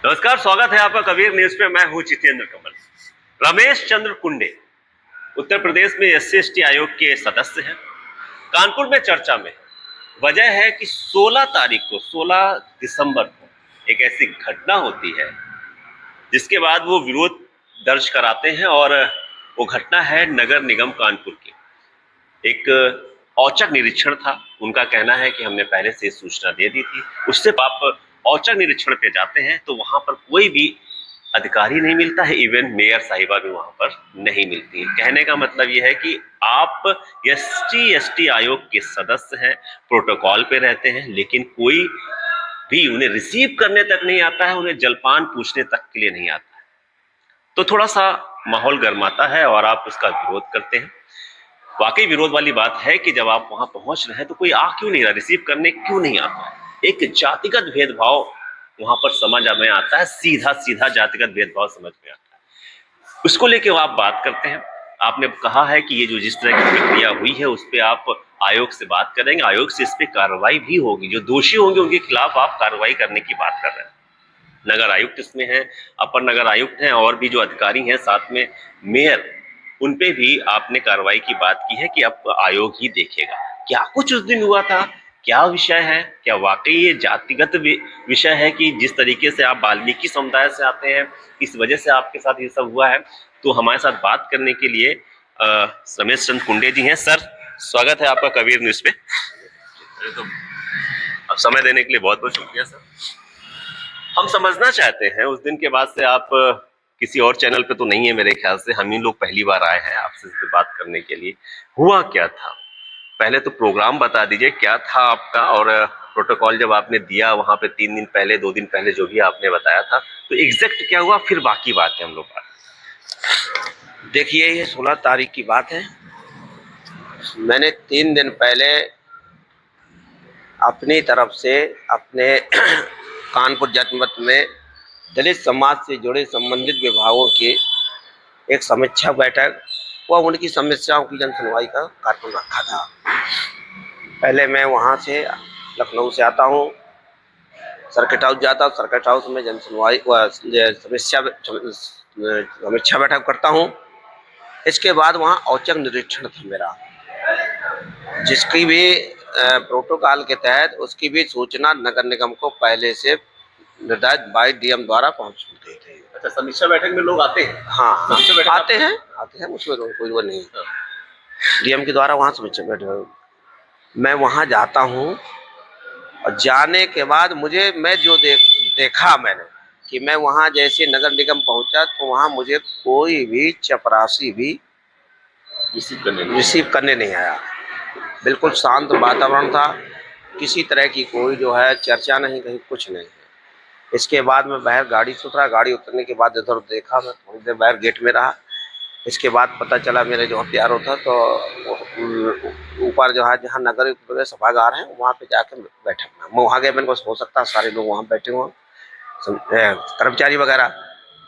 नमस्कार, स्वागत है आपका कबीर न्यूज पे। मैं हूं जितेंद्र कमल। रमेश चंद्र कुंडे उत्तर प्रदेश में SC/ST आयोग के सदस्य हैं। कानपुर में चर्चा में वजह है कि 16 तारीख को 16 दिसंबर को एक ऐसी घटना होती है जिसके बाद वो विरोध दर्ज कराते हैं। और वो घटना है नगर निगम कानपुर की। एक औचक निरीक्षण था। उनका कहना है कि हमने पहले से सूचना दे दी थी। उससे आप औचक निरीक्षण पे जाते हैं तो वहां पर कोई भी अधिकारी नहीं मिलता है। इवन मेयर साहिबा भी वहां पर नहीं मिलती है। कहने का मतलब यह है कि आप SC/ST आयोग के सदस्य हैं, प्रोटोकॉल पे रहते हैं, लेकिन कोई भी उन्हें रिसीव करने तक नहीं आता है, उन्हें जलपान पूछने तक के लिए नहीं आता है। तो थोड़ा सा माहौल गर्माता है और आप उसका विरोध करते हैं। वाकई विरोध वाली बात है कि जब आप वहां पहुंच रहे हैं तो कोई आ क्यों नहीं रहा, रिसीव करने क्यों नहीं आता है। एक जातिगत भेदभाव वहां पर समझ में आता है, सीधा सीधा जातिगत भेदभाव समझ में आता है। उसको लेके आप बात करते हैं। आपने कहा है कि ये जो जिस तरह की प्रक्रिया हुई है उस पर आप आयोग से बात करेंगे, आयोग से इस पर कार्रवाई भी होगी। जो दोषी होंगे उनके खिलाफ आप कार्रवाई करने की बात कर रहे हैं। नगर आयुक्त इसमें है, अपर नगर आयुक्त हैं, और भी जो अधिकारी हैं, साथ में मेयर, उन पे भी आपने कार्रवाई की बात की है कि अब आयोग ही देखेगा। क्या कुछ उस दिन हुआ था, क्या विषय है, क्या वाकई ये जातिगत विषय है कि जिस तरीके से आप वाल्मीकि समुदाय से आते हैं इस वजह से आपके साथ ये सब हुआ है। तो हमारे साथ बात करने के लिए रमेश चंद्र कुंडे जी हैं। सर, स्वागत है आपका कबीर न्यूज पे। तो अब समय देने के लिए बहुत बहुत शुक्रिया सर। हम समझना चाहते हैं, उस दिन के बाद से आप किसी और चैनल पे तो नहीं है मेरे ख्याल से, हम ही लोग पहली बार आए हैं आपसे इस पे बात करने के लिए। हुआ क्या था, पहले तो प्रोग्राम बता दीजिए क्या था आपका, और प्रोटोकॉल जब आपने दिया वहां पे 3 दिन पहले 2 दिन पहले जो भी आपने बताया था, तो एग्जैक्ट क्या हुआ, फिर बाकी बात है हम लोग बात। देखिए, ये 16 तारीख की बात है। मैंने 3 दिन पहले अपनी तरफ से अपने कानपुर जनपद में दलित समाज से जुड़े संबंधित विभागों की एक समीक्षा बैठक व उनकी समस्याओं की जन सुनवाई का कार्यक्रम रखा था। पहले मैं वहाँ से लखनऊ से आता हूँ, सर्किट हाउस जाता हूँ, सर्किट हाउस में जन सुनवाई व समीक्षा बैठक करता हूँ। इसके बाद वहाँ औचक निरीक्षण था मेरा, जिसकी भी प्रोटोकॉल के तहत उसकी भी सूचना नगर निगम को पहले से निर्धारित बाई DM द्वारा पहुंच गई थी। अच्छा, समीक्षा बैठक में लोग आते हैं? हाँ, आते हैं, उसमें कोई वो नहीं। DM के द्वारा वहाँ समीक्षा बैठक, मैं वहाँ जाता हूँ और जाने के बाद मैं जो देखा मैंने कि मैं वहाँ जैसे नगर निगम पहुँचा तो वहाँ मुझे कोई भी चपरासी भी रिसीव करने नहीं आया। बिल्कुल शांत वातावरण था, किसी तरह की कोई जो है चर्चा नहीं, कहीं कुछ नहीं। इसके बाद मैं बाहर गाड़ी से उतरा, गाड़ी उतरने के बाद इधर देखा, मैं थोड़ी देर बाहर गेट में रहा। इसके बाद पता चला मेरे जो हथियार था तो ऊपर जो है जहाँ नगर सभागार है वहाँ पे जाकर बैठा मैं वहाँ गया। मैंने को हो सकता है सारे लोग वहाँ बैठे हुए, कर्मचारी वगैरह,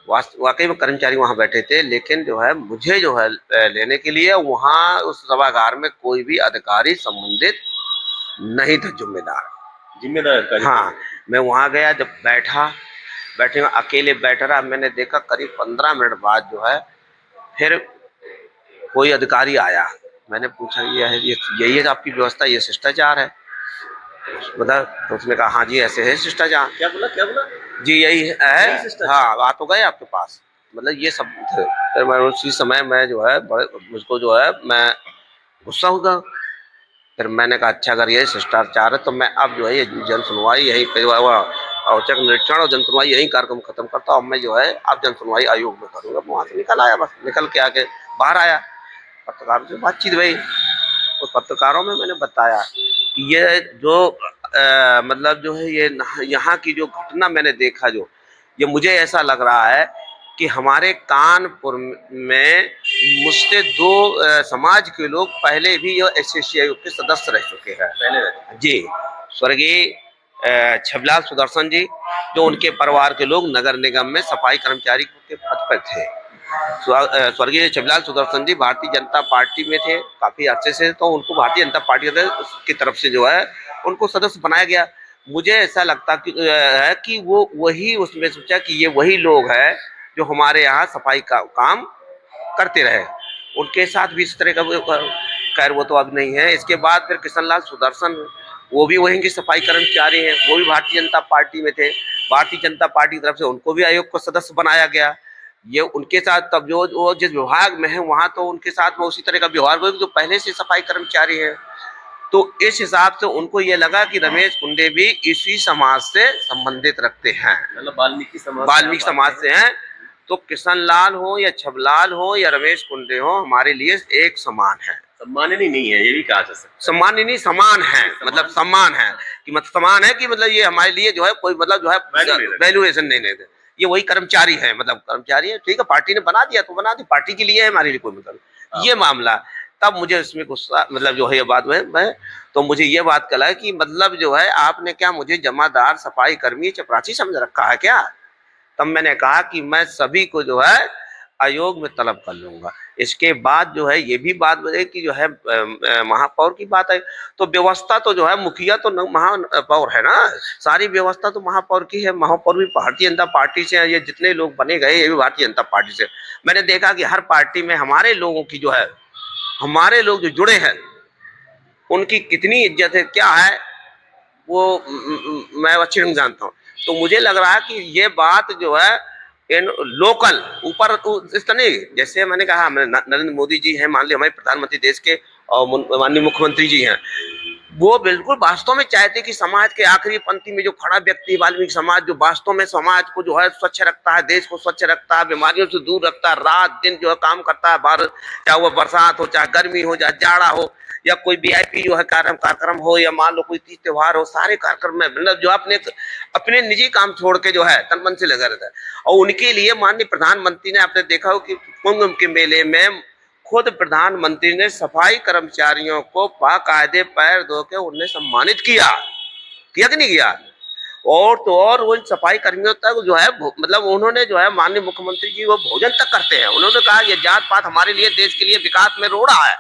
वाकई में कर्मचारी वहाँ बैठे थे, लेकिन जो है मुझे जो है लेने के लिए वहाँ उस सभागार में कोई भी अधिकारी संबंधित नहीं था, जिम्मेदार। हाँ, मैं वहाँ गया, जब बैठे में अकेले बैठ रहा, मैंने देखा करीब 15 मिनट बाद जो है फिर कोई अधिकारी आया। मैंने पूछा यही है आपकी व्यवस्था, ये शिष्टाचार है? बता, तो उसने कहा हाँ जी ऐसे है शिष्टाचार। क्या बोला? जी यही है। हाँ, बात तो गए आपके पास, मतलब ये सब थे। फिर मैं उसी समय मैं जो है मुझको जो है मैं गुस्सा होगा। फिर मैंने कहा अच्छा अगर ये शिष्टाचार है तो मैं अब जो है ये जन सुनवाई यही औचक निरीक्षण और जन सुनवाई यही कार्यक्रम खत्म करता हूँ। मैं जो है अब जन सुनवाई आयोग में करूँगा। वहाँ से निकल आया, बस निकल के आके बाहर आया, पत्रकारों से बातचीत हुई। उस पत्रकारों में मैंने बताया कि ये जो मतलब जो है ये यहाँ की जो घटना मैंने देखा, जो ये मुझे ऐसा लग रहा है कि हमारे कानपुर में मुझसे 2 समाज के लोग पहले भी जो SC/ST आयोग के सदस्य रह चुके हैं पहले जी। स्वर्गीय छबीलाल सुदर्शन जी, जो उनके परिवार के लोग नगर निगम में सफाई कर्मचारी के पद पर थे। स्वर्गीय छबीलाल सुदर्शन जी भारतीय जनता पार्टी में थे काफी अच्छे से, तो उनको भारतीय जनता पार्टी की तरफ से जो है उनको सदस्य बनाया गया। मुझे ऐसा लगता है कि वो वही उसमें सोचा कि ये वही लोग हैं जो हमारे यहाँ सफाई का काम करते रहे। उनके साथ भी इस तरह का खैर वो तो अब नहीं है। इसके बाद फिर किशन लाल सुदर्शन, वो भी वहीं के सफाई कर्मचारी हैं, वो भी भारतीय जनता पार्टी में थे। भारतीय जनता पार्टी की तरफ से उनको भी आयोग का सदस्य बनाया गया। ये उनके साथ तब जो जिस विभाग में है वहाँ तो उनके साथ में उसी तरह का व्यवहार हुआ जो पहले से सफाई कर्मचारी हैं। तो इस हिसाब से उनको ये लगा कि रमेश कुंडे भी इसी समाज से संबंधित रखते हैं, मतलब वाल्मीकि समाज से हैं। तो किशन लाल हो या छबलाल हो या रमेश कुंडे हो, हमारे लिए एक समान है। सम्माननीय नहीं है, ये भी कहा जा सकता है। सम्माननीय नहीं, समान है, मतलब सम्मान है कि मतलब समान है कि मतलब ये हमारे लिए जो है कोई मतलब जो है वैल्यूएशन नहीं देते। ये वही कर्मचारी है, मतलब कर्मचारी है, ठीक है, पार्टी ने बना दिया तो बना दी, पार्टी के लिए है, हमारे लिए कोई मतलब ये मामला। तब मुझे इसमें गुस्सा, मतलब जो है ये बात मैं तो मुझे ये बात कला कि मतलब जो है आपने क्या मुझे जमादार, सफाई कर्मी, चपरासी समझ रखा है क्या? तब मैंने कहा कि मैं सभी को जो है आयोग में तलब कर लूंगा। इसके बाद जो है ये भी बात बने कि जो है महापौर की बात है तो व्यवस्था तो जो है मुखिया तो महापौर है ना, सारी व्यवस्था तो महापौर की है। महापौर भी भारतीय जनता पार्टी से है, ये जितने लोग बने गए ये भी भारतीय जनता पार्टी से। मैंने देखा कि हर पार्टी में हमारे लोगों की जो है, हमारे लोग जो जुड़े हैं उनकी कितनी इज्जत है, क्या है वो मैं अच्छी ढंग जानता हूँ। तो मुझे लग रहा है कि ये बात जो है इन लोकल ऊपर इस तरह नहीं, जैसे मैंने कहा नरेंद्र मोदी जी हैं, मान लीजिए हमारे प्रधानमंत्री देश के, और माननीय मुख्यमंत्री जी हैं, वो बिल्कुल वास्तव में चाहते कि समाज के आखिरी पंक्ति में जो खड़ा व्यक्ति वाल्मीकि समाज, जो वास्तव में समाज को जो है स्वच्छ रखता है, देश को स्वच्छ रखता है, बीमारियों से दूर रखता है, रात दिन जो है काम करता है, चाहे वो बरसात हो, चाहे गर्मी हो, चाहे जाड़ा हो, या कोई वीआईपी जो है कार्यक्रम हो, या मान लो कोई तीज त्योहार हो, सारे कार्यक्रम में मतलब जो अपने निजी काम छोड़ के जो है तन मन से लगा रहता है। और उनके लिए माननीय प्रधानमंत्री ने, आपने देखा हो कि कुंभ के मेले में खुद प्रधानमंत्री ने सफाई कर्मचारियों को बाकायदे पैर धो के उन्हें सम्मानित किया कि नहीं किया? और तो और उन सफाई कर्मियों तक जो है मतलब उन्होंने जो है, माननीय मुख्यमंत्री जी वो भोजन तक करते हैं। उन्होंने कहा ये जात पात हमारे लिए देश के लिए विकास में रोड़ा है,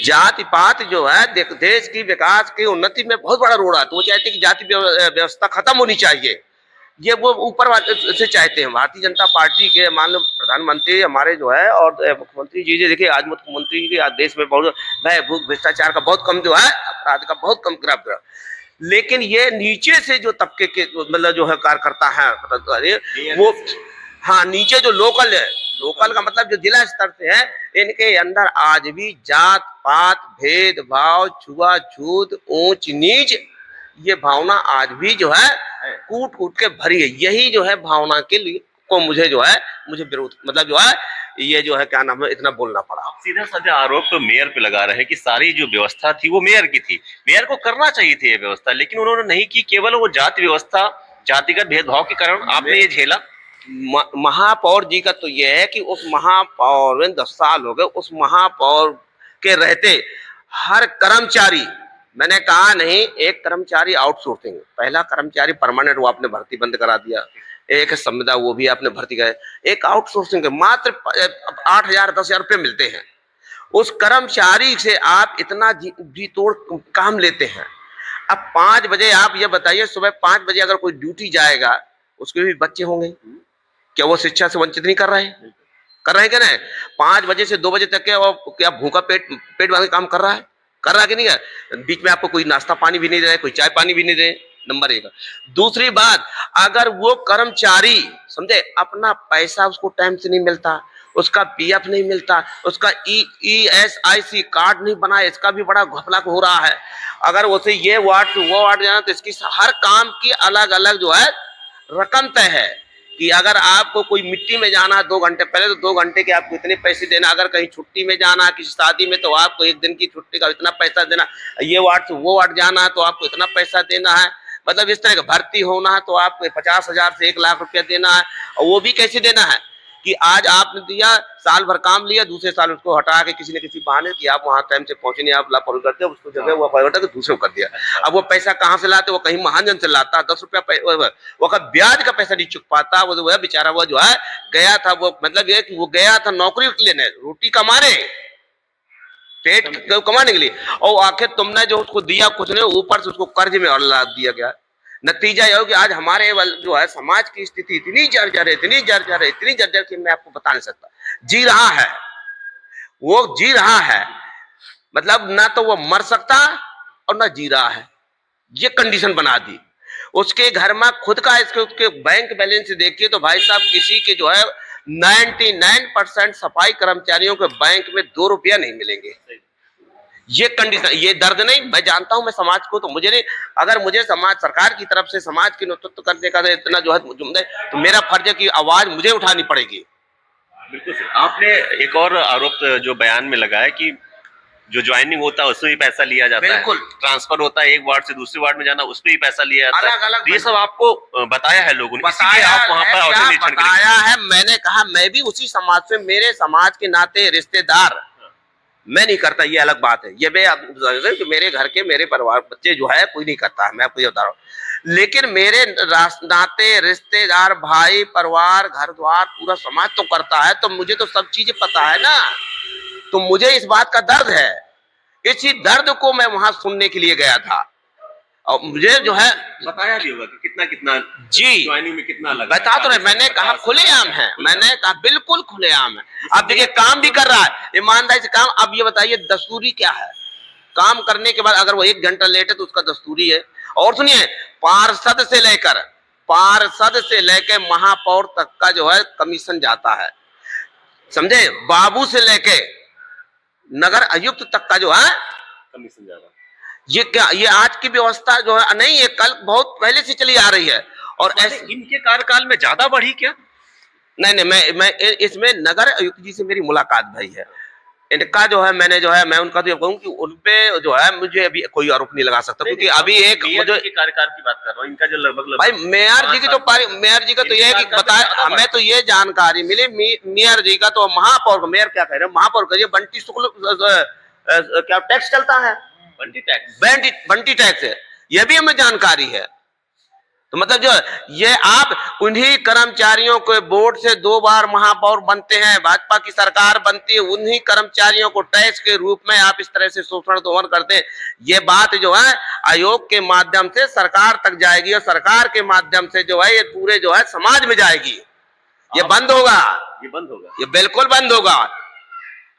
जाति पात जो है देश की विकास की उन्नति में बहुत बड़ा रोड़ा है। तो वो चाहते कि जाति व्यवस्था खत्म होनी चाहिए, ये वो ऊपर से चाहते हैं। भारतीय जनता पार्टी के मान लो प्रधानमंत्री हमारे जो है और मुख्यमंत्री जी देखिए, आज मुख्यमंत्री जी आज देश में बहुत भय भूख भ्रष्टाचार का बहुत कम जो है, अपराध का बहुत कम गिरा। लेकिन ये नीचे से जो तबके के मतलब जो है कार्यकर्ता है वो, हाँ, नीचे जो लोकल है, लोकल का मतलब जो जिला स्तर से है, इनके अंदर आज भी जात पात, भेदभाव, छुआछूत, ऊंच नीच, ये भावना आज भी जो है कूट कूट के भरी है। यही जो है भावना के लिए को मुझे जो है मुझे विरोध मतलब जो है ये जो है क्या नाम है इतना बोलना पड़ा। आप सीधा साधा आरोप तो मेयर पे लगा रहे हैं कि सारी जो व्यवस्था थी वो मेयर की थी, मेयर को करना चाहिए थी ये व्यवस्था, लेकिन उन्होंने नहीं की। केवल वो जाति व्यवस्था, जातिगत भेदभाव के कारण आपने ये झेला। महापौर जी का तो ये है कि उस महापौर में 10 साल हो गए, उस महापौर के रहते हर कर्मचारी, मैंने कहा नहीं एक कर्मचारी आउटसोर्सिंग, पहला कर्मचारी परमानेंट वो आपने भर्ती बंद करा दिया, एक संविदा वो भी आपने भर्ती करे, एक आउटसोर्सिंग के मात्र 8,000 10,000 रुपये मिलते हैं। उस कर्मचारी से आप इतना जी तोड़ काम लेते हैं। अब 5 बजे आप ये बताइए, सुबह 5 बजे अगर कोई ड्यूटी जाएगा उसके भी बच्चे होंगे, क्या वो शिक्षा से वंचित नहीं कर रहे हैं? कर रहे हैं क्या? नहीं, 5 बजे से 2 बजे तक क्या भूखा पेट वाले काम कर रहा है कि नहीं है? बीच में आपको कोई नाश्ता पानी भी नहीं दे रहा है, कोई चाय पानी भी नहीं दे, नंबर 1। दूसरी बात, अगर वो कर्मचारी समझे अपना पैसा उसको टाइम से नहीं मिलता, उसका पीएफ नहीं मिलता, उसका ESIC कार्ड नहीं बना, इसका भी बड़ा घपला हो रहा है। अगर उसे ये वार्ड से वो वार्ड जाना तो इसकी हर काम की अलग अलग जो है रकम तय है कि अगर आपको कोई मिट्टी में जाना है 2 घंटे पहले तो 2 घंटे के आपको इतने पैसे देना, अगर कहीं छुट्टी में जाना है किसी शादी में तो आपको 1 दिन की छुट्टी का इतना पैसा देना, ये वार्ड से वो वार्ड जाना है तो आपको इतना पैसा देना है। मतलब इस तरह का भर्ती होना है तो आपको 50,000 से 1 लाख रुपया देना है। और वो भी कैसे देना है कि आज आपने दिया, साल भर काम लिया, दूसरे साल उसको हटा के किसी न किसी बहाने कि आप वहां टाइम से पहुंचे नहीं, आप लापरवाही करते हो, उसको जगह वो हटा के दूसरे को कर दिया। अब वो पैसा कहाँ से लाते? वो कहीं महाजन से लाता, 10 रुपया वो का ब्याज का पैसा नहीं चुक पाता। वो बेचारा वो जो है गया था, वो मतलब ये कि वो गया था नौकरी लेने, रोटी कमाने, पेट तो कमाने के लिए, और आखिर तुमने जो उसको दिया कुछ नहीं, ऊपर से उसको कर्ज में और लाद दिया गया। नतीजा यह हो कि आज हमारे जो है समाज की स्थिति इतनी जर्जर है, इतनी जर्जर है, इतनी जर्जर कि मैं आपको बता नहीं सकता। जी रहा है, वो जी रहा है, मतलब ना तो वो मर सकता और ना जी रहा है, ये कंडीशन बना दी। उसके घर में खुद का उसके बैंक बैलेंस देखिए तो भाई साहब किसी के जो है 99% सफाई कर्मचारियों के बैंक में 2 रुपया नहीं मिलेंगे। ये कंडीशन, ये दर्द नहीं, मैं जानता हूं, मैं समाज को तो मुझे नहीं, अगर मुझे समाज सरकार की तरफ से समाज के नेतृत्व करने का इतना जो है तो मेरा फर्ज है कि आवाज मुझे उठानी पड़ेगी। बिल्कुल सर। आपने एक और आरोप जो बयान में लगाया कि जो ज्वाइनिंग होता है उसमें भी पैसा लिया जाता है, बिल्कुल। ट्रांसफर होता है एक वार्ड से दूसरे वार्ड में जाना, उसमें भी पैसा लिया जाता अलग अलग है। ये सब आपको बताया है लोगों ने, इसीलिए बताया आप वहां पर औचक है, निरीक्षण बताया है। मैंने कहा मैं भी उसी समाज से, मेरे समाज के नाते रिश्तेदार मैं नहीं करता, ये अलग बात है। ये कि मेरे घर के मेरे परिवार बच्चे जो है कोई नहीं करता है, मैं आपको ये बता रहा हूँ। लेकिन मेरे नाते रिश्तेदार, भाई, परिवार, घर द्वार, पूरा समाज तो करता है, तो मुझे तो सब चीजें पता है ना। तो मुझे इस बात का दर्द है, इसी दर्द को मैं वहां सुनने के लिए गया था। और मुझे जो है बताया भी होगा कि कितना कितना जी ज्वाइनिंग में कितना लगा, बता तो रहे, मैंने कहा खुलेआम है, मैंने कहा बिल्कुल खुलेआम है। अब देखिए काम भी कर रहा है ईमानदारी से काम। अब ये बताइए दस्तूरी क्या है, काम करने के बाद अगर वो 1 घंटा लेट है तो उसका दस्तूरी है। और सुनिए, पार्षद से लेकर महापौर तक का जो है कमीशन जाता है, समझे, बाबू से लेके नगर आयुक्त तक का जो है कमीशन ज्यादा। ये क्या, ये आज की व्यवस्था जो है नहीं, ये कल बहुत पहले से चली आ रही है। और ऐसे इनके कार्यकाल में ज्यादा बढ़ी क्या? नहीं, मैं इसमें नगर आयुक्त जी से मेरी मुलाकात भाई है, इनका जो है मैंने जो है मैं उनका तो ये कहूँ कि उनपे जो है मुझे अभी कोई आरोप नहीं लगा सकता, क्योंकि अभी एक मुझे कार्यकाल की बात कर रहा हूँ, इनका जो लगभग भाई मेयर जी की तो मेयर जी का तो ये बताया, हमें तो ये जानकारी मिली मेयर जी का, तो महापौर, मेयर क्या कह रहे हैं, महापौर करिए बंटी शुक्ल क्या टैक्स चलता है, बंटी टैक्स है, ये भी हमें जानकारी है। तो मतलब जो ये आप उन्हीं कर्मचारियों के वोट से 2 बार महापौर बनते हैं, भाजपा की सरकार बनती है, उन्हीं कर्मचारियों को टैक्स के रूप में आप इस तरह से शोषण दोहन करते हैं। ये बात जो है आयोग के माध्यम से सरकार तक जाएगी, और सरकार के माध्यम से जो है ये पूरे जो है समाज में जाएगी। ये बंद होगा, ये बिल्कुल बंद होगा।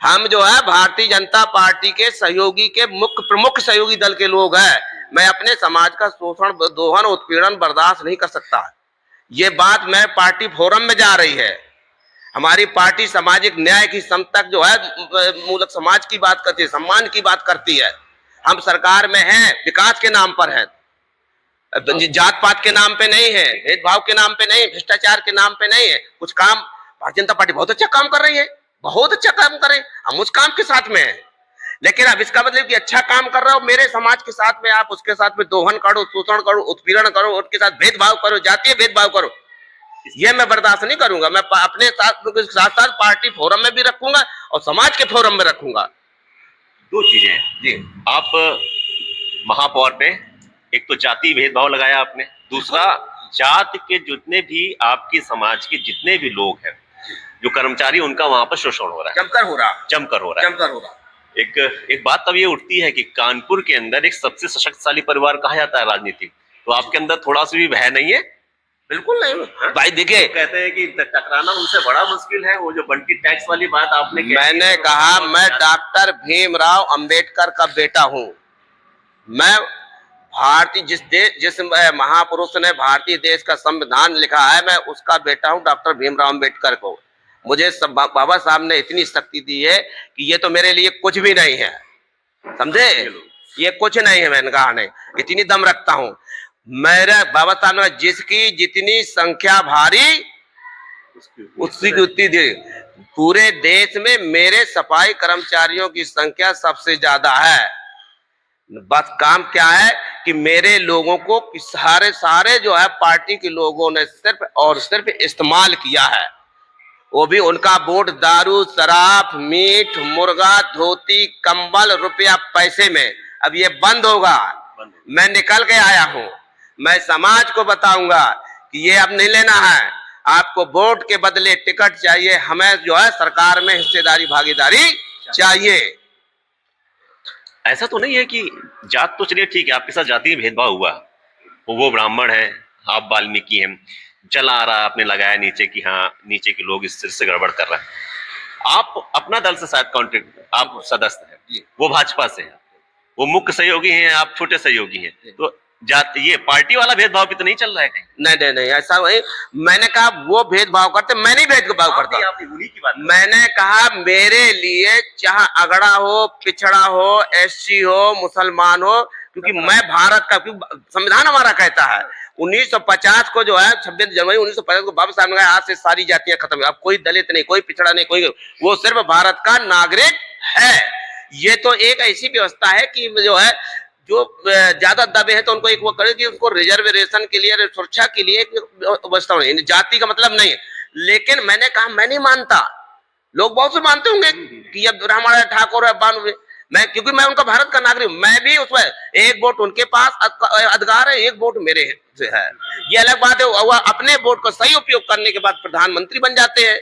हम जो है भारतीय जनता पार्टी के सहयोगी के प्रमुख सहयोगी दल के लोग हैं। मैं अपने समाज का शोषण, दोहन, उत्पीड़न बर्दाश्त नहीं कर सकता। ये बात मैं पार्टी फोरम में जा रही है। हमारी पार्टी सामाजिक न्याय की समता जो है मूलक समाज की बात करती है, सम्मान की बात करती है। हम सरकार में हैं, विकास के नाम पर है, जात पात के नाम पे नहीं है, भेदभाव के नाम पे नहीं, भ्रष्टाचार के नाम पे नहीं है। कुछ काम भारतीय जनता पार्टी बहुत अच्छा काम कर रही है, बहुत अच्छा काम कर रहे हैं, हम उस काम के साथ में हैं। लेकिन अब इसका मतलब कि अच्छा काम कर रहा हो मेरे समाज के साथ में, आप उसके साथ में दोहन करो, शोषण करो, उत्पीड़न करो, उनके साथ भेदभाव करो, जातीय भेदभाव करो, ये मैं बर्दाश्त नहीं करूंगा। मैं अपने साथ पार्टी फोरम में भी रखूंगा और समाज के फोरम में रखूंगा। 2 चीजें जी, आप महापौर पे एक तो जाति भेदभाव लगाया आपने, दूसरा जात के जितने भी आपके समाज के जितने भी लोग हैं, जो कर्मचारी, उनका वहां पर शोषण हो रहा है, जमकर हो रहा है। एक बात तब ये उठती है कि कानपुर के अंदर एक सबसे सशक्तशाली परिवार कहा जाता है राजनीतिक, तो आपके अंदर थोड़ा सा भी भय नहीं है? बिल्कुल नहीं भाई। देखिए, तो कहते हैं कि टकराना उनसे बड़ा मुश्किल है। वो जो बंटी टैक्स वाली बात आपने मैंने कहा मैं डॉक्टर भीमराव अंबेडकर का बेटा हूं। मैं भारतीय जिस महापुरुष ने भारतीय देश का संविधान लिखा है, मैं उसका बेटा हूं, डॉक्टर भीमराव अंबेडकर को। मुझे सब बाबा साहब ने इतनी शक्ति दी है कि ये तो मेरे लिए कुछ भी नहीं है, समझे, ये कुछ नहीं है। मैंने कहा नहीं, इतनी दम रखता हूं। मेरे बाबा साहब ने जिसकी जितनी संख्या भारी उसकी उतनी दी। पूरे देश में मेरे सफाई कर्मचारियों की संख्या सबसे ज्यादा है। बस काम क्या है कि मेरे लोगों को सारे जो है पार्टी के लोगों ने सिर्फ और सिर्फ इस्तेमाल किया है। वो भी उनका वोट दारू, शराब, मीट, मुर्गा, धोती, कंबल, रुपया, पैसे में। अब ये बंद होगा। मैं निकल के आया हूं, मैं समाज को बताऊंगा कि ये अब नहीं लेना है, आपको वोट के बदले टिकट चाहिए, हमें जो है सरकार में हिस्सेदारी, भागीदारी चाहिए। ऐसा तो नहीं है कि जात तो चलिए ठीक है, आपके साथ जाति में भेदभाव हुआ, वो ब्राह्मण है, आप वाल्मीकि हैं, चला आ रहा आपने लगाया नीचे की हाँ नीचे के लोग इस तरह से गड़बड़ कर रहा है। आप अपना दल से शायद कॉन्ट्रैक्ट आप सदस्य हैं, वो भाजपा से है, वो मुख्य सहयोगी हैं, आप छोटे सहयोगी हैं, तो जाति ये पार्टी वाला भेदभाव भी तो नहीं चल रहा है कहीं? नहीं ऐसा वही मैंने कहा, वो भेदभाव करते, मैं नहीं भेदभाव करता। उन्हीं की बात मैंने कहा मेरे लिए चाहे अगड़ा हो, पिछड़ा हो, एससी हो, मुसलमान हो, क्योंकि मैं भारत का, क्योंकि संविधान हमारा कहता है 1950 को जो है 26 जनवरी 1950 को बाबा साहब ने कहा आज से सारी जातियां खत्म है, अब कोई दलित नहीं, कोई पिछड़ा नहीं, कोई, वो सिर्फ भारत का नागरिक है। ये तो एक ऐसी व्यवस्था है कि जो है जो ज्यादा दबे हैं तो उनको एक वो करे कि उनको रिजर्वेशन के लिए, सुरक्षा के लिए व्यवस्था होनी, जाति का मतलब नहीं है। लेकिन मैंने कहा मैं नहीं मानता, लोग बहुत से मानते होंगे कि ये हमारा ठाकुर है बानु, मैं क्योंकि मैं उनका भारत का नागरिक, मैं भी उसमें एक वोट उनके पास अधिकार है, एक वोट मेरे है, ये अलग बात है। वह अपने वोट का सही उपयोग करने के बाद प्रधानमंत्री बन जाते हैं,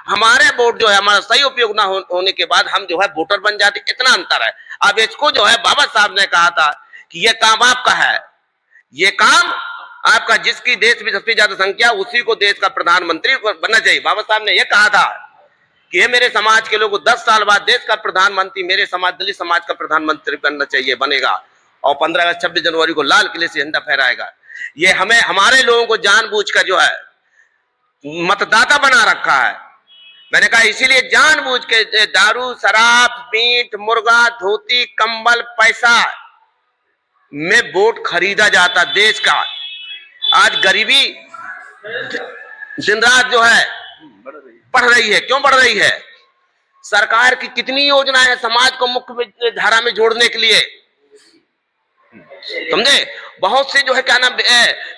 हमारे वोट जो है हमारा सही उपयोग ना होने के बाद हम जो है वोटर बन जाते, इतना अंतर है। अब इसको जो है बाबा साहब ने कहा था कि ये काम आपका है, ये काम आपका, जिसकी देश में सबसे ज्यादा संख्या उसी को देश का प्रधानमंत्री बनना चाहिए। बाबा साहब ने यह कहा था कि ये मेरे समाज के लोगों 10 साल बाद देश का प्रधानमंत्री मेरे समाज, दलित समाज का प्रधानमंत्री बनना चाहिए, बनेगा, और 15 अगस्त 26 जनवरी को लाल किले से झंडा फहराएगा। ये हमें हमारे लोगों को जानबूझकर जो है मतदाता बना रखा है। मैंने कहा इसीलिए जानबूझ के दारू, शराब, मीट, मुर्गा, धोती, कंबल, पैसा में वोट खरीदा जाता देश का। आज गरीबी दिन रात जो है बढ़ रही है। क्यों बढ़ रही है? सरकार की कितनी योजनाएं हैं समाज को मुख्य धारा में जोड़ने के लिए, समझे? बहुत से जो है क्या नाम,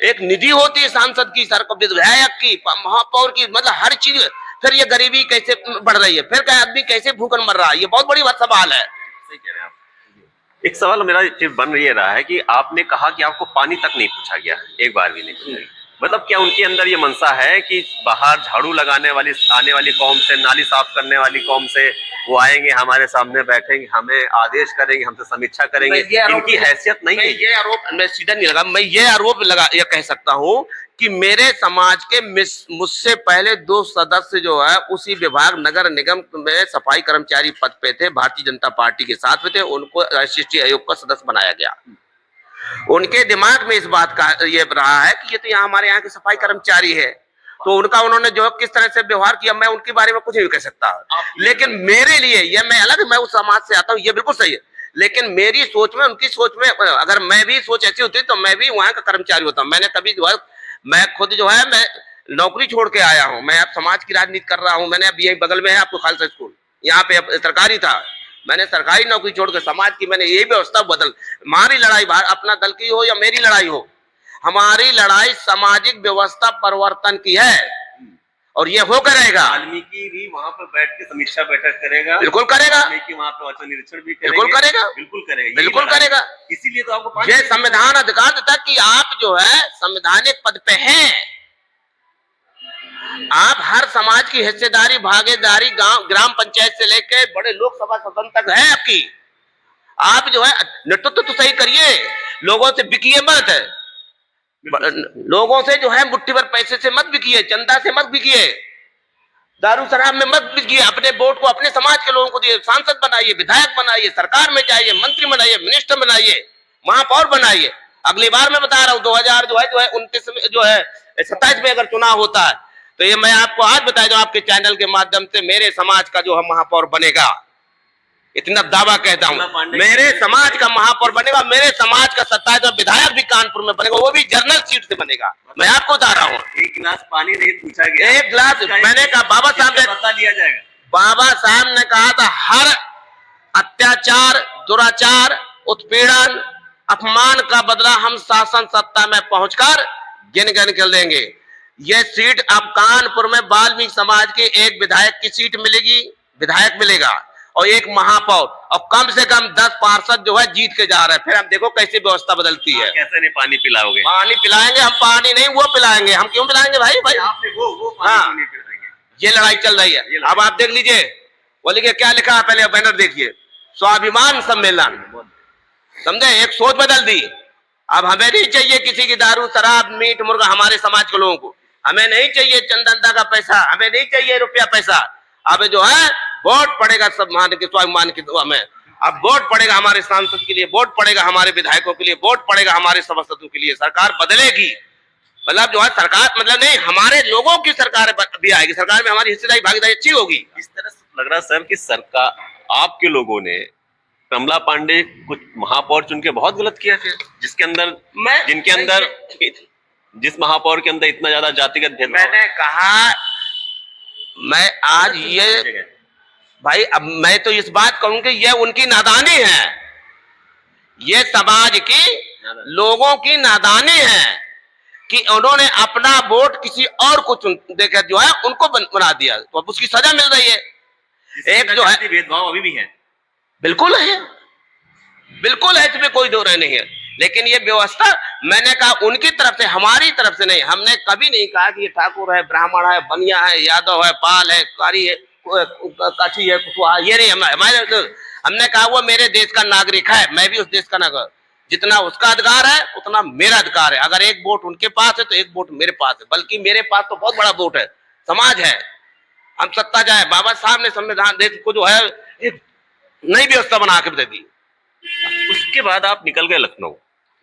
एक निधि होती है सांसद की, विधायक की, महापौर की, मतलब हर चीज। फिर ये गरीबी कैसे बढ़ रही है, फिर क्या आदमी कैसे भूखन मर रहा है, ये बहुत बड़ी सवाल है। सही कह रहे हैं आप। एक सवाल मेरा फिर बन ये रहा है कि आपने कहा कि आपको पानी तक नहीं पूछा गया, एक बार भी नहीं, मतलब क्या उनके अंदर ये मनसा है कि बाहर झाड़ू लगाने वाली आने वाली कौम से, नाली साफ करने वाली कौम से वो आएंगे, हमारे सामने बैठेंगे, हमें आदेश करेंगे, हमसे समीक्षा करेंगे, इनकी हैसियत नहीं है? ये आरोप मैं सीधा नहीं लगा, मैं ये आरोप ये कह सकता हूँ कि मेरे समाज के मुझसे पहले 2 सदस्य जो है उसी विभाग नगर निगम में सफाई कर्मचारी पद पे थे, भारतीय जनता पार्टी के साथ में थे, उनको एसएसटी आयोग का सदस्य बनाया गया। उनके दिमाग में इस बात का ये रहा है कि ये तो यहाँ हमारे यहाँ के सफाई कर्मचारी है, तो उनका उन्होंने जो किस तरह से व्यवहार किया मैं उनके बारे में कुछ नहीं कह सकता। लेकिन मेरे लिए ये, मैं अलग, मैं उस समाज से आता हूँ, ये बिल्कुल सही है, लेकिन मेरी सोच में, उनकी सोच में, अगर मैं भी सोच ऐसी होती तो मैं भी वहां का कर्मचारी होता। मैंने कभी जो है, मैं खुद जो है मैं नौकरी छोड़ के आया हूँ, मैं अब समाज की राजनीति कर रहा हूँ। मैंने अब यही बगल में है आपको खालसा स्कूल, यहाँ पे सरकारी था, मैंने सरकारी नौकरी छोड़कर समाज की मैंने यही व्यवस्था बदल। हमारी लड़ाई अपना दल की हो या मेरी लड़ाई हो, हमारी लड़ाई सामाजिक व्यवस्था परिवर्तन की है, और ये हो करेगा। वाल्मीकि भी वहां पर बैठ के समीक्षा बैठक करेगा, बिल्कुल करेगा, वाल्मीकि वहां पर वचन निरीक्षण भी बिल्कुल करेगा, बिल्कुल करेगा, बिल्कुल करेगा। इसीलिए तो आपको ये संविधान अधिकार देता कि आप जो है संवैधानिक पद पे हैं, आप हर समाज की हिस्सेदारी, भागीदारी, गांव ग्राम पंचायत से लेके बड़े लोकसभा सदन तक है आपकी। आप जो है नेतृत्व तो सही करिए, लोगों से बिकिए मत, लोगों से जो है मुट्ठी भर पैसे से मत बिकिए, चंदा से मत बिकिए, दारू शराब में मत बिकिए। अपने वोट को अपने समाज के लोगों को दिए, सांसद बनाइए, विधायक बनाइए, सरकार में जाइए, मंत्री बनाइए, मिनिस्टर बनाइए, महापौर बनाइए। अगली बार मैं बता रहा हूँ 2029 में जो है 27 में अगर चुनाव होता है तो ये मैं आपको आज बता दूं, आपके चैनल के माध्यम से मेरे समाज का जो है महापौर बनेगा, इतना दावा कहता हूँ, मेरे समाज का महापौर बनेगा, मेरे समाज का 27वां विधायक भी कानपुर में बनेगा, वो भी जनरल सीट से बनेगा। मैं आपको बता रहा हूँ। एक गिलास पानी नहीं पूछा गया, एक गिलास, मैंने कहा बाबा साहब ने बता लिया जाएगा, बाबा साहब ने कहा था हर अत्याचार, दुराचार, उत्पीड़न, अपमान का बदला हम शासन सत्ता में पहुंचकर गिन गिन कर देंगे। यह सीट अब कानपुर में वाल्मीकि समाज के एक विधायक की सीट मिलेगी, विधायक मिलेगा, और एक महापौर, और कम से कम 10 पार्षद जो है जीत के जा रहे हैं। फिर आप देखो कैसी व्यवस्था बदलती है। कैसे नहीं पानी पिलाओगे? पानी पिलाएंगे हम, पानी नहीं वो पिलाएंगे हम। क्यों पिलाएंगे भाई? भाई आपने वो पानी नहीं पिलाएंगे। ये लड़ाई चल रही है। अब आप देख लीजिए, वो लिखे क्या लिखा है, पहले बैनर देखिए, स्वाभिमान सम्मेलन, समझे, एक सोच बदल दी। अब हमें नहीं चाहिए किसी की दारू शराब मीट मुर्गा हमारे समाज के लोगों को, हमें नहीं चाहिए चंदनता का पैसा, हमें नहीं चाहिए रुपया पैसा। अब जो है वोट पड़ेगा सब मान के स्वाभिमान की हमें, अब वोट पड़ेगा हमारे सांसद के लिए, वोट पड़ेगा हमारे विधायकों के लिए, वोट पड़ेगा हमारे सभासदों के लिए। सरकार बदलेगी, मतलब जो है सरकार मतलब नहीं हमारे लोगों की सरकार भी आएगी, सरकार में हमारी हिस्सेदारी भागीदारी अच्छी होगी। इस तरह से लग रहा सर कि सरकार आपके लोगों ने कमला पांडे कुछ महापौर चुन के बहुत गलत किया फिर, जिसके अंदर जिनके अंदर जिस महापौर के अंदर इतना ज्यादा जातिगत भेदभाव। मैंने कहा मैं आज ये भाई, अब मैं तो इस बात कहूं कि ये उनकी नादानी है, ये समाज की लोगों की नादानी है कि उन्होंने अपना वोट किसी और को चुन देकर जो है उनको बना दिया, तो अब उसकी सजा मिल रही है। एक जो है भेदभाव अभी भी है, बिल्कुल है, बिल्कुल है, इसमें कोई दो राय नहीं है, लेकिन ये व्यवस्था मैंने कहा उनकी तरफ से, हमारी तरफ से नहीं। हमने कभी नहीं कहा कि ये ठाकुर है, ब्राह्मण है, बनिया है, यादव है, पाल है, कारी है, काठी है, कुशवाहा, ये नहीं हमारे। हमने कहा वो मेरे देश का नागरिक है, मैं भी उस देश का नागरिक, जितना उसका अधिकार है उतना मेरा अधिकार है। अगर एक वोट उनके पास है तो एक वोट मेरे पास है, बल्कि मेरे पास तो बहुत बड़ा वोट है, समाज है। हम सत्ता जाए, बाबा साहब ने संविधान देश को जो है एक नई व्यवस्था बना के दे दी। उसके बाद आप निकल गए लखनऊ,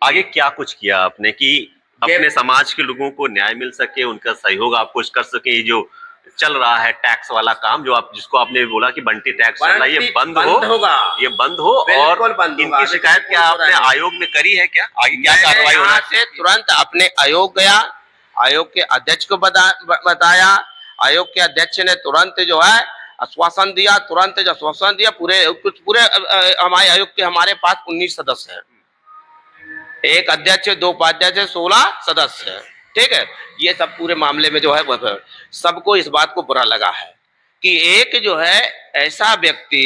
आगे क्या कुछ किया आपने कि अपने समाज के लोगों को न्याय मिल सके, उनका सहयोग आप कुछ कर सके? ये जो चल रहा है टैक्स वाला काम, जो आप जिसको आपने बोला कि बंटी टैक्स चल रहा है, ये बंद होगा, ये बंद हो, और इनकी शिकायत क्या आपने आयोग में करी है? क्या आगे क्या कार्रवाई होना से तुरंत अपने आयोग गया, आयोग के अध्यक्ष को बताया, आयोग के अध्यक्ष ने तुरंत जो है आश्वासन दिया, तुरंत जो आश्वासन दिया, पूरे हमारे आयोग के हमारे पास 19 सदस्य हैं, एक अध्यक्ष, 2 उपाध्यक्ष, 16 सदस्य हैं, ठीक है। ये सब पूरे मामले में जो है सबको इस बात को बुरा लगा है कि एक जो है ऐसा व्यक्ति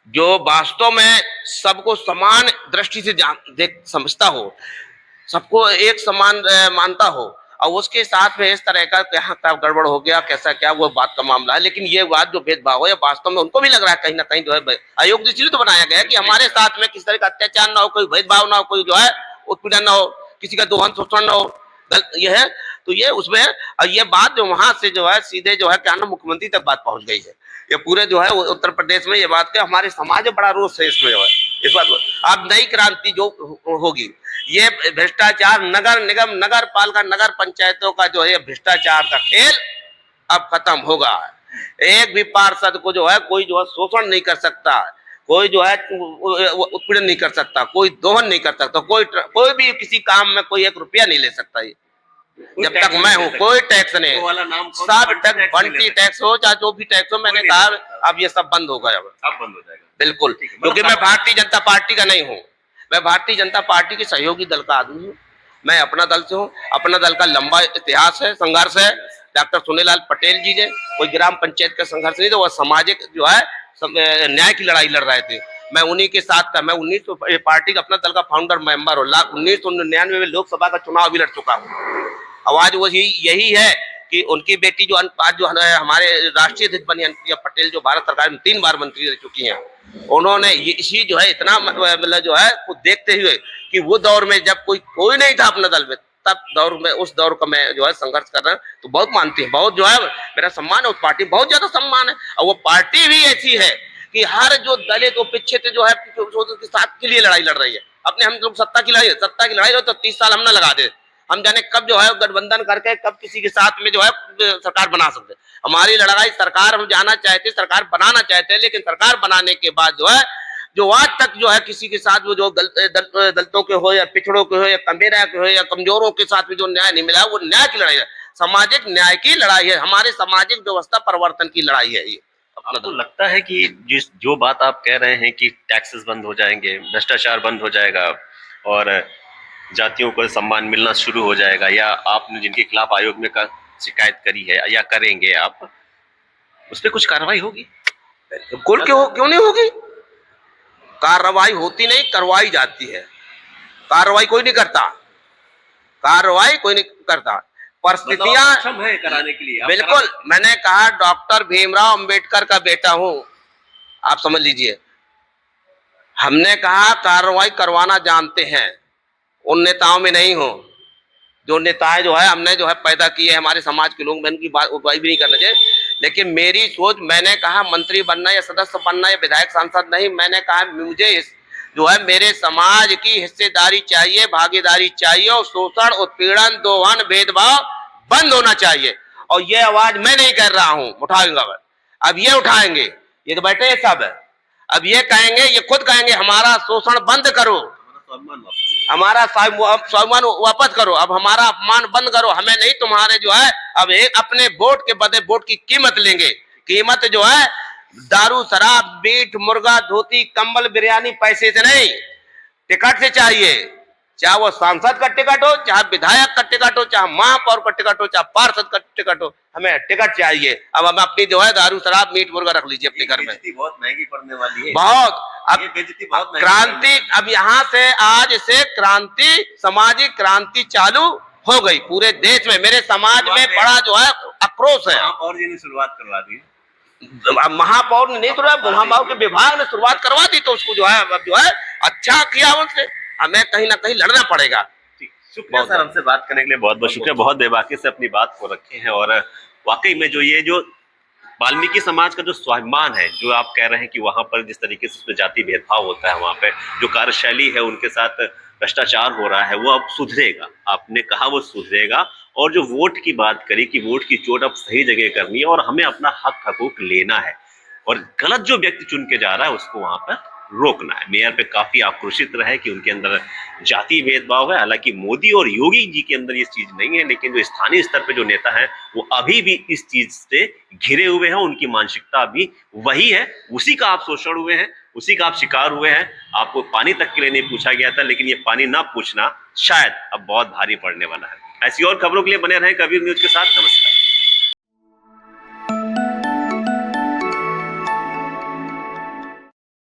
जो वास्तव में सबको समान दृष्टि से देख समझता हो, सबको एक समान मानता हो, और उसके साथ में इस तरह का क्या गड़बड़ हो गया, कैसा क्या, वो बात का मामला है। लेकिन ये बात जो भेदभाव है वास्तव में उनको भी लग रहा है कहीं ना कहीं जो है आयोग इसलिए तो बनाया गया है कि हमारे साथ में किसी तरह का अत्याचार ना हो, कोई भेदभाव ना हो, कोई जो है उत्पीड़न ना हो, किसी का दोहन शोषण ना हो, ये है। तो ये उसमें, और ये बात जो वहां से जो है सीधे जो है क्या ना मुख्यमंत्री तक बात पहुंच गई है, ये पूरे जो है उत्तर प्रदेश में ये बात के हमारे समाज में बड़ा रोष है इसमें जो है इस बात। अब नई क्रांति जो होगी, ये भ्रष्टाचार, नगर निगम, नगर पालिका, नगर पंचायतों का जो है भ्रष्टाचार का खेल अब खत्म होगा। एक भी पार्षद को जो है कोई जो है शोषण नहीं कर सकता, कोई जो है उत्पीड़न नहीं कर सकता, कोई दोहन नहीं कर सकता, कोई भी किसी काम में कोई 1 रुपया नहीं ले सकता। ये जब तक मैं हूँ कोई टैक्स नहीं, सब तक बंटी टैक्स हो चाहे जो भी टैक्स हो, मैंने कहा अब ये सब बंद होगा, अब बंद हो जाएगा बिल्कुल, क्योंकि मैं भारतीय जनता पार्टी का नहीं हूँ, मैं भारतीय जनता पार्टी के सहयोगी दल का आदमी हूँ, मैं अपना दल से हूँ, अपना दल का लंबा इतिहास है, संघर्ष है। डॉक्टर सुनीलाल पटेल जी ने कोई ग्राम पंचायत का संघर्ष नहीं था, वह सामाजिक जो है न्याय की लड़ाई लड़ रहे थे, मैं उन्हीं के साथ था। मैं 1900 पार्टी का अपना दल का फाउंडर मेंबर हूँ, 1999 में लोकसभा का चुनाव भी लड़ चुका हूँ। आवाज वो यही है कि उनकी बेटी जो आज जो हमारे राष्ट्रीय अध्यक्ष बनी अनुप्रिया पटेल, जो भारत सरकार में 3 बार मंत्री रह चुकी हैं, उन्होंने इसी जो है इतना मतलब जो है को देखते हुए कि वो दौर में जब कोई नहीं था अपना दल में, तब दौर में उस दौर का मैं जो है संघर्ष कर रहा हूँ, तो बहुत मानती है, बहुत जो है मेरा सम्मान है उस पार्टी, बहुत ज्यादा सम्मान है। और वो पार्टी भी ऐसी है कि हर जो दलित उपेक्षित जो है के साथ के लिए लड़ाई लड़ रही है। अपने हम लोग सत्ता की लड़ाई हो तो 30 साल हम ना लगा दे, हम जाने कब जो है गठबंधन करके कब किसी के साथ में जो है सरकार बना सकते। हमारी लड़ाई सरकार हम जाना चाहते, सरकार बनाना चाहते हैं, लेकिन सरकार बनाने के बाद जो है जो आज तक जो है किसी के साथ वो जो दलितों के हो या पिछड़ों के हो या कमेरा के हो या कमजोरों के साथ में जो न्याय नहीं मिला, वो न्याय की लड़ाई है, सामाजिक न्याय की लड़ाई है, हमारे सामाजिक व्यवस्था परिवर्तन की लड़ाई है। ये आपको लगता है कि जो बात आप कह रहे हैं कि टैक्सेस बंद हो जाएंगे, भ्रष्टाचार बंद हो जाएगा और जातियों को सम्मान मिलना शुरू हो जाएगा, या आपने जिनके खिलाफ आयोग में शिकायत करी है या करेंगे आप, उस पर कुछ कार्रवाई होगी? बिल्कुल, क्यों नहीं होगी? कार्रवाई होती नहीं, करवाई जाती है। कार्रवाई कोई नहीं करता, कार्रवाई कोई नहीं करता, परिस्थितियां है कराने के लिए। बिल्कुल, मैंने कहा डॉक्टर भीमराव अंबेडकर का बेटा हूं, आप समझ लीजिए, हमने कहा कार्रवाई करवाना जानते हैं, उन नेताओं में नहीं हो जो नेताएं जो है हमने जो है पैदा किए हैं हमारे समाज के लोग। मैं उनकी बात भी नहीं करना चाहिए, लेकिन मेरी सोच, मैंने कहा मंत्री बनना या सदस्य बनना या विधायक सांसद नहीं, मैंने कहा मुझे जो है मेरे समाज की हिस्सेदारी चाहिए, भागीदारी चाहिए, और शोषण, उत्पीड़न, दोहन, भेदभाव बंद होना चाहिए। और ये आवाज मैं नहीं कर रहा हूँ, उठाऊंगा अब ये उठाएंगे, ये तो बैठे हैं सब, अब ये कहेंगे, ये खुद कहेंगे हमारा शोषण बंद करो, हमारा स्वाभिमान वापस करो, अब हमारा अपमान बंद करो, हमें नहीं तुम्हारे जो है अब एक अपने वोट के बदले वोट की कीमत लेंगे। कीमत जो है दारू, शराब, मीट, मुर्गा, धोती, कंबल, बिरयानी पैसे से नहीं, टिकट से चाहिए। चाहे वो सांसद का टिकट हो, चाहे विधायक का टिकट हो, चाहे महापौर का टिकट हो, चाहे पार्षद का टिकट हो, हमें टिकट चाहिए। अब हम अपनी जो है दारू, शराब, मीट, मुर्गा रख लीजिए अपने घर में। बहुत महंगी पड़ने वाली है, बहुत। अब बेइज्जती बहुत क्रांति, अब यहाँ से आज से क्रांति, सामाजिक क्रांति चालू हो गई पूरे देश में। मेरे समाज में बड़ा जो है आक्रोश है। महापौर जी ने शुरुआत करवा दी, महापौर ने नहीं शुरुआत, महापौर के विभाग ने शुरुआत करवा दी, तो उसको जो है अब जो है अच्छा किया उनसे, हमें कहीं ना कहीं लड़ना पड़ेगा। शुक्रिया सर, हमसे बात करने के लिए बहुत बहुत शुक्रिया। बहुत बेबाकी से अपनी बात को रखे हैं, और वाकई में जो वाल्मीकि समाज का जो स्वाभिमान है, जो आप कह रहे हैं कि वहां पर जिस तरीके से उसमें जाति भेदभाव होता है, वहां पे जो कार्यशैली है, उनके साथ भ्रष्टाचार हो रहा है, वो अब सुधरेगा। आपने कहा वो सुधरेगा। और जो वोट की बात करी कि वोट की चोट अब सही जगह करनी है और हमें अपना हक हकूक लेना है, और गलत जो व्यक्ति चुन के जा रहा है उसको वहां पर रोकना है। मेयर पे काफी आक्रोशित रहे कि उनके अंदर जाति भेदभाव है। हालांकि मोदी और योगी जी के अंदर ये चीज नहीं है, लेकिन जो स्थानीय स्तर पे जो नेता हैं वो अभी भी इस चीज से घिरे हुए हैं। उनकी मानसिकता अभी वही है, उसी का आप शोषण हुए हैं, उसी का आप शिकार हुए हैं। आपको पानी तक के लिए नहीं पूछा गया था, लेकिन ये पानी ना पूछना शायद अब बहुत भारी पड़ने वाला है। ऐसी और खबरों के लिए बने रहें कबीर न्यूज के साथ। नमस्कार।